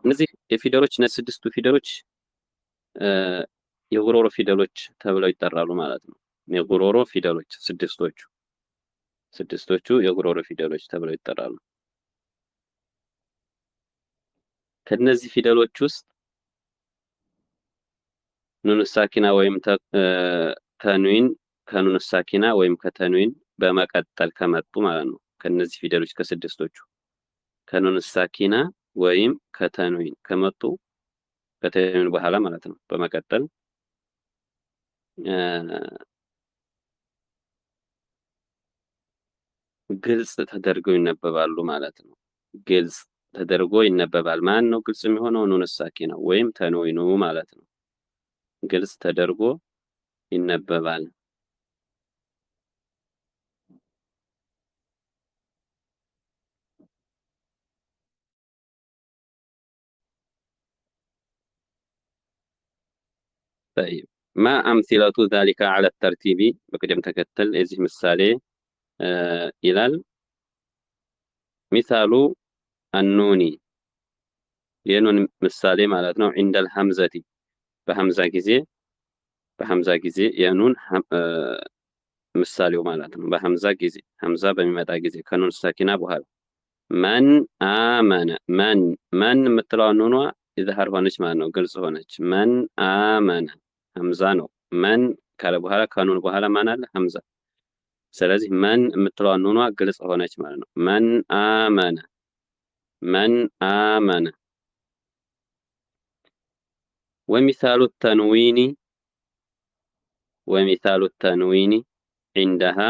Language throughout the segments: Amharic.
እነዚህ የፊደሎች እነዚህ ስድስቱ ፊደሎች የጉሮሮ ፊደሎች ተብለው ይጠራሉ ማለት ነው። የጉሮሮ ፊደሎች ስድስቶቹ የጉሮሮ ፊደሎች ተብለው ይጠራሉ። ከነዚህ ፊደሎች ውስጥ ኑን ሳኪና ወይም ተንዊን ከኑን ሳኪና ወይም ከተንዊን በመቀጠል ከመጡ ማለት ነው። ከነዚህ ፊደሎች ከስድስቶቹ ከኑን ሳኪና ወይም ከተንዊን ከመጡ ከተንዊን በኋላ ማለት ነው በመቀጠል ግልጽ ተደርገው ይነበባሉ ማለት ነው። ግልጽ ተደርጎ ይነበባል። ማን ነው ግልጽ የሚሆነው? ኑን ሳኪና ወይም ተንዊኑ ማለት ነው። ግልጽ ተደርጎ ይነበባል። طيب ما أمثلة ذلك على الترتيب بقدم تكتل إذا مثال إلى مثال النوني የኑን ምሳሌ ማለት ነው። عند الهمزة በሐምዛ ጊዜ የኑን ምሳሌው ማለት ነው። በሐምዛ ጊዜ ሐምዛ በሚመጣ ጊዜ ከኑን ሳኪና በኋላ መን አመነ መን የምትለው ኑኗ ኢዝሃር ሆነች ማለት ነው። ግልጽ ሆነች። መን አመነ ሐምዛ ነው። መን ካለ በኋላ ከኑን በኋላ ማን አለ? ሐምዛ። ስለዚህ መን የምትለው ኑኗ ግልጽ ሆነች ማለት ነው። መን አመነ ومثال التنوين عندها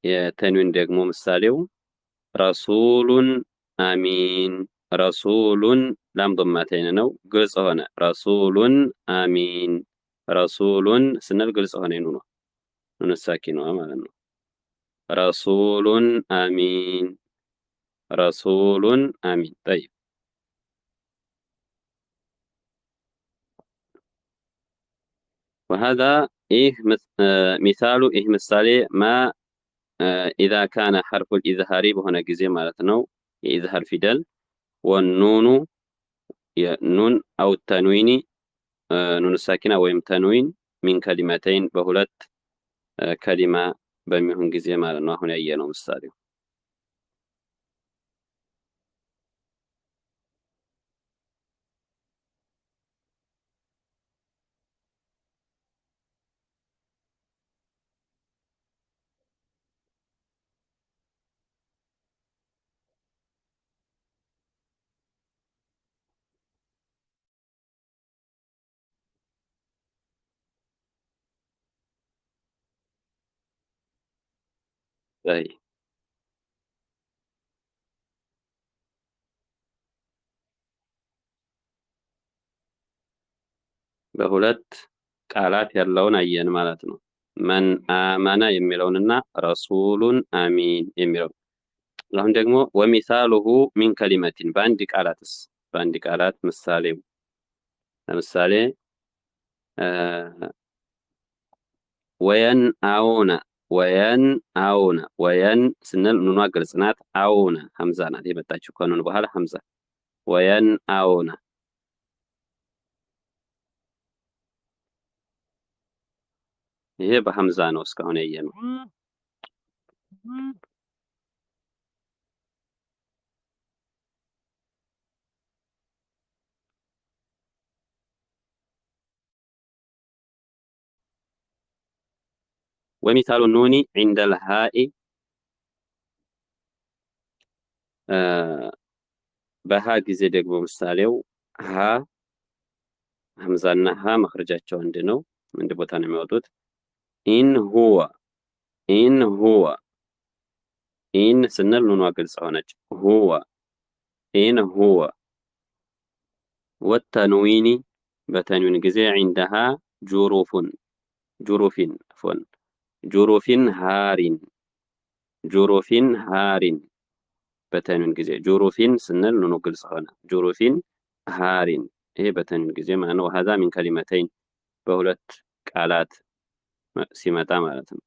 የተንዊን ደግሞ ምሳሌው ረሱሉን አሚን ረሱሉን ላም ضمتين ነው። ግልጽ ሆነ። ረሱሉን አሚን ረሱሉን ስንል ግልጽ ሆነ። ኑን ሳኪና ማለት ነው። ረሱሉን አሚን طيب وهذا مثال مثالي ما إذا كان حرف الإظهار بهنا جزء مالتنا يظهر فدل والنون نون أو التنوين نون الساكنة ويم تنوين من كلمتين بهلت كلمة بمهم جزء مالنا هنا ينو مثالي በሁለት ቃላት ያለውን አየን ማለት ነው። መን አመነ የሚለውንና ረሱሉን አሚን የሚለው። አሁን ደግሞ ወሚሳሉሁ ሚን ከሊመቲን በአንድ ቃላት ምሳሌው ለምሳሌ ወየን አውነ ወየን ስንል ኑኗ ግልጽ ናት። አውነ ሐምዛ ናት የመጣችው ከኑን በኋላ ሐምዛ። ወየን አውነ ይሄ በሐምዛ ነው እስካሁን ያየነው። ومثال النون عند الهاء በሃ ጊዜ ደግሞ ምሳሌው ሀ ሐምዛና ሀ መخرጃቸው አንድ ነው። አንድ ቦታ ነው የሚወጡት። ኢን ሁወ ኢን ስንል ኑኗ ግልጽ ሆነች። ኢን ሁወ ወተንዊኒ በተንዊን ጊዜ عندها ጁሩፊን ሃሪን በተንዊን ጊዜ ጁሩፊን ስንል ኑኑ ግልጽ ሆነ። ጁሩፊን ሃሪን ይሄ በተንዊን ጊዜ ማለት ነው። هذا من كلمتين በሁለት ቃላት ሲመጣ ማለት ነው።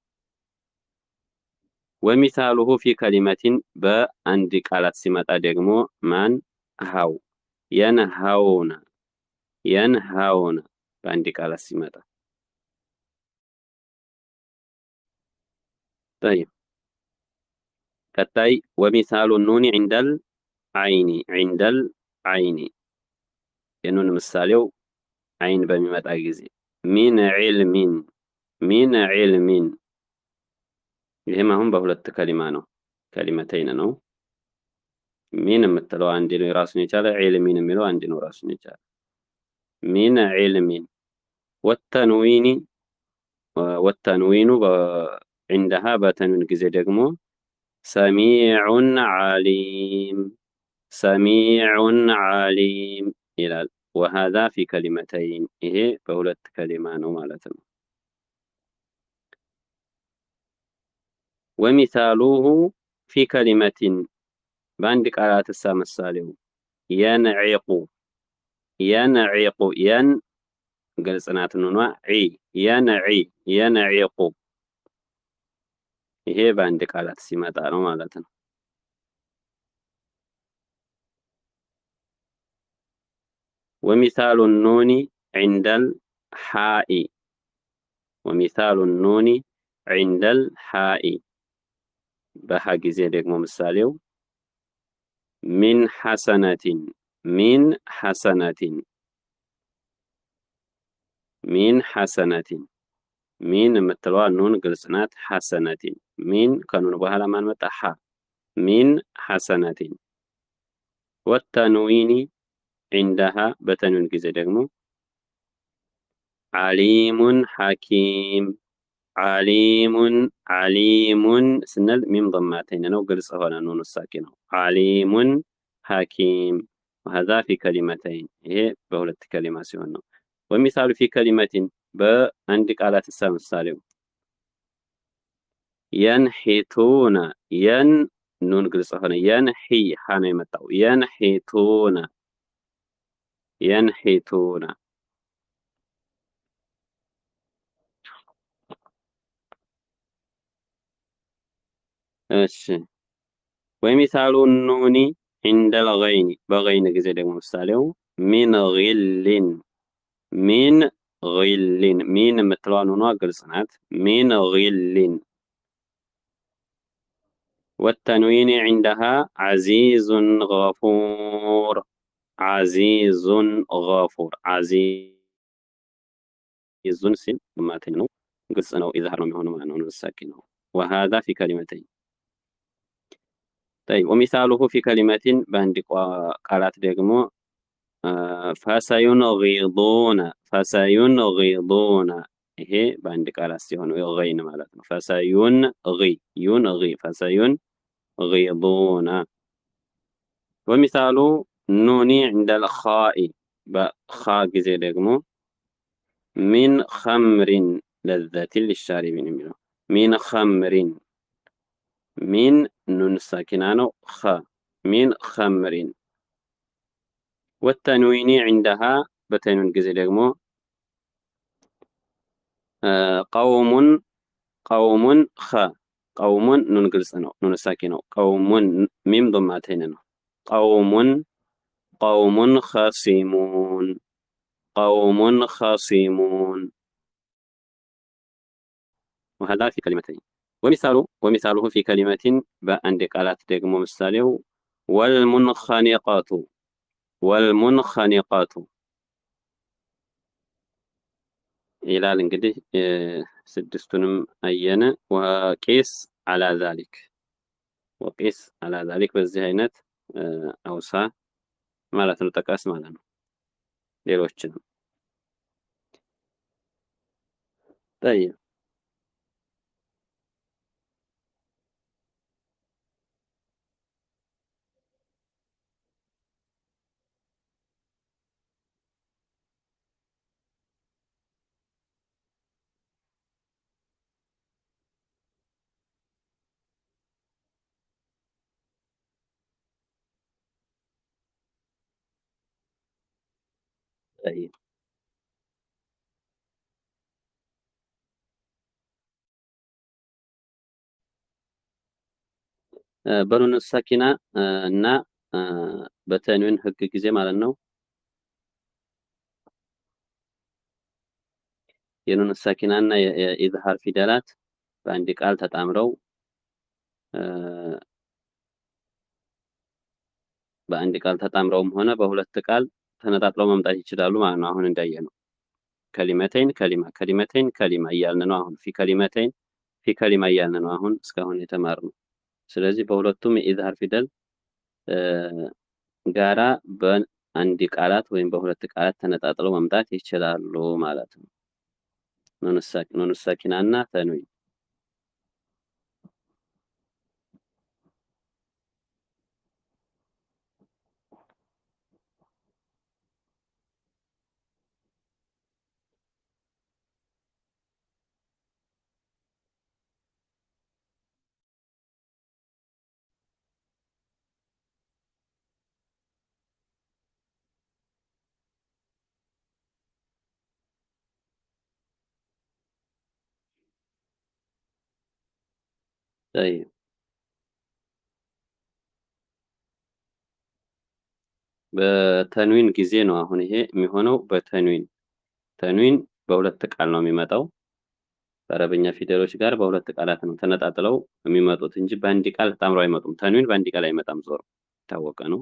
ወሚሳሉሁ ፊ ከሊመቲን በአንድ ቃላት ሲመጣ ደግሞ ማን ሃው ينهون ينهون عندك على السماء. طيب كتاي ومثال النون عند العين የኑን ምሳሌው አይን በሚመጣ ጊዜ ሚን ዒልሚን ሚን ዒልሚን ይህም አሁን በሁለት ከሊማ ነው፣ ከሊመተይን ነው። ሚን የምትለው አንድ ነው ራሱን የቻለ፣ ዒልሚን የሚለው አንድ ነው ራሱን የቻለ። ሚን ዒልሚን ወተንዊኒ ወተንዊኑ ዒንደሃ በተንዊን ጊዜ ደግሞ ሰሚዑን ዓሊም ሰሚዑን ዓሊም ይላል። ወሃዛ ፊ ከሊመተይን ይሄ በሁለት ከሊማ ነው ማለት ነው። ወሚሳሉሁ ፊ ከሊመቲን በአንድ ቃላት እሳ ምሳሌው የንዒቁ የንዒቁ የን ግልጽ ናት ኑኗ ዒ የንዒ የንዒቁ ይሄ በአንድ ቃላት ሲመጣ ነው ማለት ነው። ومثال النون عند الحاء ومثال النون عند الحاء بها ጊዜ ደግሞ ምሳሌው من حسنة من حسنة من حسنة ሚን የምትለዋ ኑን ግልጽ ናት። ሐሰነቲን ሚን ከኑን በኋላ ማን መጣ? ሐ ሚን ሐሰነቲን ወተንዊኒ ዒንደሃ በተንዊን ጊዜ ደግሞ ዓሊሙን ሐኪም ዓሊሙን ዓሊሙን ስንል ሚም ضማተይን ነው፣ ግልጽ ሆነ ኑኑ ሳኪ ነው። ዓሊሙን ሐኪም ወሀዛ ፊ ከሊመተይን ይሄ በሁለት ከሊማ ሲሆን ነው። ወሚሳሉ ፊ ከሊመቲን በአንድ ቃላት እሳ ምሳሌው የንሒቱነ የን ኑን ግልጽ ሆነ፣ የንሒ ሐ ነው የመጣው። የንሒቱነ ينحتون እሺ ومثال النون عند الغين በغين ጊዜ ደግሞ ምሳሌው ሚን ጊልን ሚን ጊልን ሚን የምትለዋ ኑኗ ግልጽ ናት። ሚን ጊልን والتنوين عندها عزيز غفور عزيز غفور عزيز سين ضماتين ነው ግልጽ ነው። ኢዝሃር ነው የሚሆነው ማለት ነው ሳኪን ነው። وهذا في كلمتين طيب ومثاله في كلمة በአንድ ቃላት ደግሞ فسينغضون فسينغضون ይሄ በአንድ ቃላት ሲሆን የገይን ማለት ነው። فسينغي ينغي فسينغضون ومثال ኑኒ ዒንደል ኻኢ በኻ ጊዜ ደግሞ ሚን ኸምሪን ለዘቲን ሊሻሪቢን የሚለው ሚን ኸምሪን ሚን ኑን ሳኪና ነው። ኸ ሚን ኸምሪን ወተንዊኒ ዒንደሃ በተንዊን ጊዜ ደግሞ ቀውሙን ቀውሙን ኸ ቀውሙን ኑን ግልጽ ነው፣ ኑን ሳኪ ነው። ቀውሙን ሚም ضማተይን ነው። ቀውሙን قوم خصمون قوم خصمون وهذا في كلمتين. ومثاله في كلمة بأند قالات ደግሞ ምሳሌው والمنخنقات والمنخنقات ይላል። እንግዲህ ስድስቱንም አየነ። وقيس على ذلك وقيس على ذلك በዚህ አይነት አውሳ ማለት ነው፣ ጠቃስ ማለት ነው። ሌሎችንም طيب طيب በኑን ሳኪና እና በተንዊን ህግ ጊዜ ማለት ነው የኑን ሳኪና እና የኢዝሃር ፊደላት በአንድ ቃል ተጣምረው በአንድ ቃል ተጣምረውም ሆነ በሁለት ቃል ተነጣጥለው መምጣት ይችላሉ ማለት ነው። አሁን እንዳየነው ከሊመተይን ከሊማ ከሊመተይን ከሊማ እያልን ነው። አሁን ፊ ከሊመተይን ፊ ከሊማ እያልን ነው አሁን እስካሁን የተማርነው። ስለዚህ በሁለቱም የኢዝሃር ፊደል ጋራ በአንድ ቃላት ወይም በሁለት ቃላት ተነጣጥለው መምጣት ይችላሉ ማለት ነው። ኑን ሳኪና እና ተንዊን طيب በተንዊን ጊዜ ነው አሁን ይሄ የሚሆነው። በተንዊን ተንዊን በሁለት ቃል ነው የሚመጣው። በአረበኛ ፊደሎች ጋር በሁለት ቃላት ነው ተነጣጥለው የሚመጡት እንጂ በአንድ ቃል ተጣምረው አይመጡም። ተንዊን በአንድ ቃል አይመጣም፣ ዞሮ የታወቀ ነው።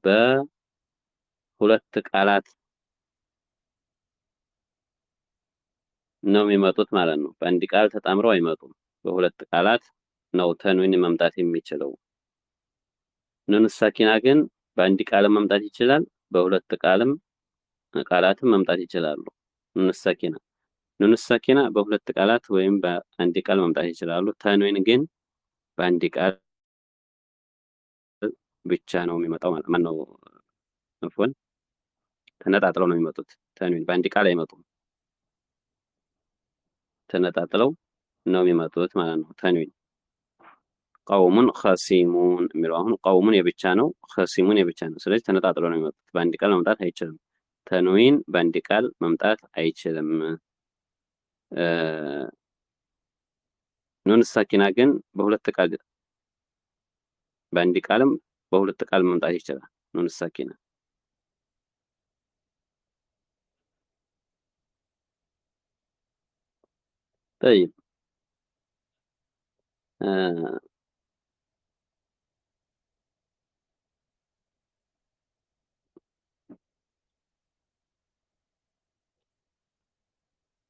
በሁለት ቃላት ነው የሚመጡት ማለት ነው። በአንድ ቃል ተጣምረው አይመጡም። በሁለት ቃላት ነው ተንዊን መምጣት የሚችለው። ኑን ሳኪና ግን በአንድ ቃልም መምጣት ይችላል፣ በሁለት ቃላትም መምጣት ይችላሉ። ኑን ሳኪና በሁለት ቃላት ወይም በአንድ ቃል መምጣት ይችላሉ። ተንዊን ግን በአንድ ቃል ብቻ ነው የሚመጣው ማለት ነው። አፍወን ተነጣጥለው ነው የሚመጡት። ተንዊን በአንድ ቃል አይመጡም፣ ተነጣጥለው ነው የሚመጡት ማለት ነው። ተንዊን ቀውሙን ኸሲሙን የሚለው አሁን ቀውሙን የብቻ ነው፣ ኸሲሙን የብቻ ነው። ስለዚህ ተነጣጥለው ነው የሚመጡት። በአንድ ቃል መምጣት አይችልም። ተንዊን በአንድ ቃል መምጣት አይችልም። ኑን ሳኪና ግን በሁለት ቃል በአንድ ቃልም በሁለት ቃል መምጣት ይችላል። ኑን ሳኪና طيب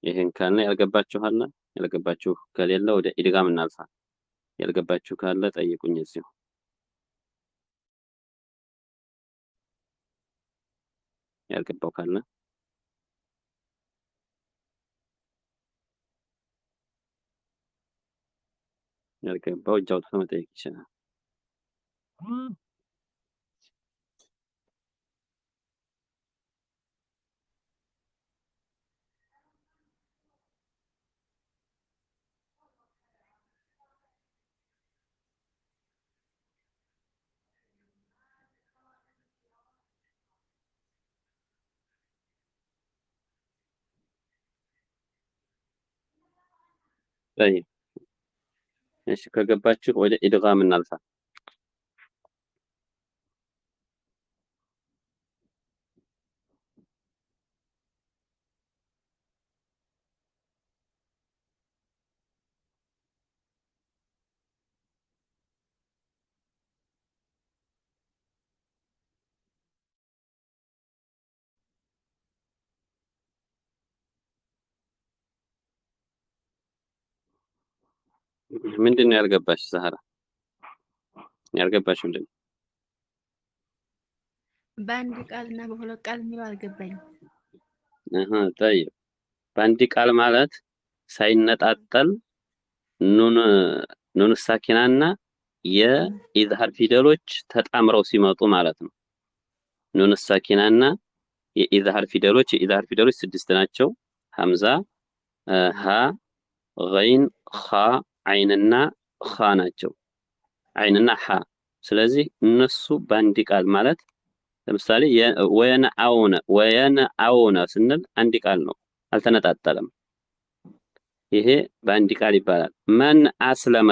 ይሄን ካለ ያልገባችሁ ከሌለ ወደ ኢድጋም እናልፋ። ያልገባችሁ ካለ ጠይቁኝ እዚሁ። ያልገባው ካለ ያልገባው እጅ አውጥቶ መጠየቅ ይችላል። طيب እሺ ከገባችሁ ወደ ኢድጋም እናልፋ። ምንድን ነው ያልገባሽ ዛህራ? ያልገባሽ ምንድን ነው? በአንድ ቃል እና በሁለት ቃል የሚለው አልገባኝም። طيب በአንድ ቃል ማለት ሳይነጣጠል ኑን ሳኪና እና የኢዝሃር ፊደሎች ተጣምረው ሲመጡ ማለት ነው። ኑን ሳኪና እና የኢዝሃር ፊደሎች ስድስት ናቸው። ሐምዛ፣ ሀ፣ ገይን፣ ኻ፣ አይንና ኻ ናቸው። አይንና ሐ። ስለዚህ እነሱ በአንድ ቃል ማለት ለምሳሌ ወየነአውነ ስንል አንድ ቃል ነው፣ አልተነጣጠለም። ይሄ በአንድ ቃል ይባላል። መን አስለመ